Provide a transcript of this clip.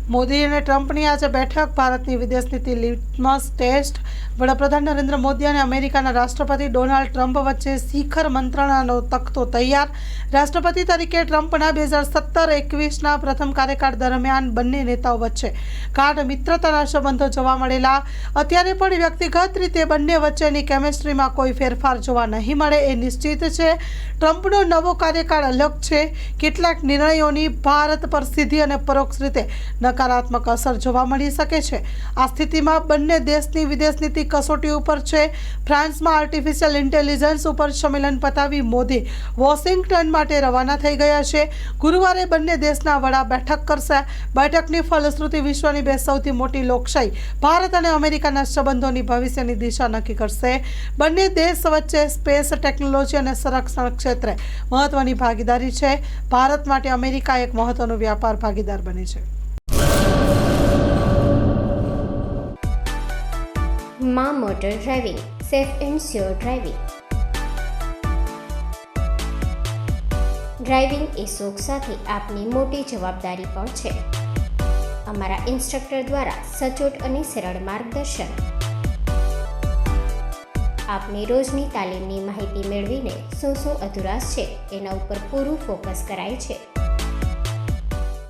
મોદી અને ટ્રમ્પની આજે બેઠક ભારતની વિદેશ નીતિ લિટમસ ટેસ્ટ। વડાપ્રધાન નરેન્દ્ર મોદી અને અમેરિકાના રાષ્ટ્રપતિ ડોનાલ્ડ ટ્રમ્પ વચ્ચે શિખર મંત્રણાનો તખ્તો તૈયાર। રાષ્ટ્રપતિ તરીકે ટ્રમ્પના 2017-21ના પ્રથમ કાર્યકાળ દરમિયાન બંને નેતાઓ વચ્ચે ગાઢ મિત્રતાના સંબંધો જોવા મળેલા। અત્યારે પણ વ્યક્તિગત રીતે બંને વચ્ચેની કેમિસ્ટ્રીમાં કોઈ ફેરફાર જોવા નહીં મળે એ નિશ્ચિત છે। ટ્રમ્પનો નવો કાર્યકાળ અલગ છે। કેટલાક નિર્ણયોની ભારત પર સીધી અને પરોક્ષ રીતે નકારાત્મક અસર જોવા મળી શકે છે। આ સ્થિતિમાં બંને દેશની વિદેશ નીતિ કસોટી ઉપર છે। ફ્રાન્સમાં આર્ટિફિશિયલ ઇન્ટેલિજન્સ ઉપર સંમેલન પતાવી મોદી વોશિંગ્ટન માટે રવાના થઈ ગયા છે। ગુરુવારે બંને દેશના વડા બેઠક કરશે। બેઠકની ફલશ્રુતિ વિશ્વની બે સૌથી મોટી લોકશાહી ભારત અને અમેરિકાના સંબંધોની ભવિષ્યની દિશા નક્કી કરશે। બંને દેશ વચ્ચે સ્પેસ ટેકનોલોજી અને સંરક્ષણ ક્ષેત્રે મહત્વની ભાગીદારી છે। ભારત માટે અમેરિકા એક મહત્વનો વ્યાપાર ભાગીદાર બની છે। માં motor driving, safe and sure driving. Driving એ શોખ સાથે આપની મોટી જવાબદારી પણ છે। અમારા ઇન્સ્ટ્રક્ટર દ્વારા સચોટ અને સરળ માર્ગદર્શન આપની રોજની તાલીમની માહિતી મેળવીને શું અધુરાશ છે એના ઉપર પૂરું ફોકસ કરાય છે।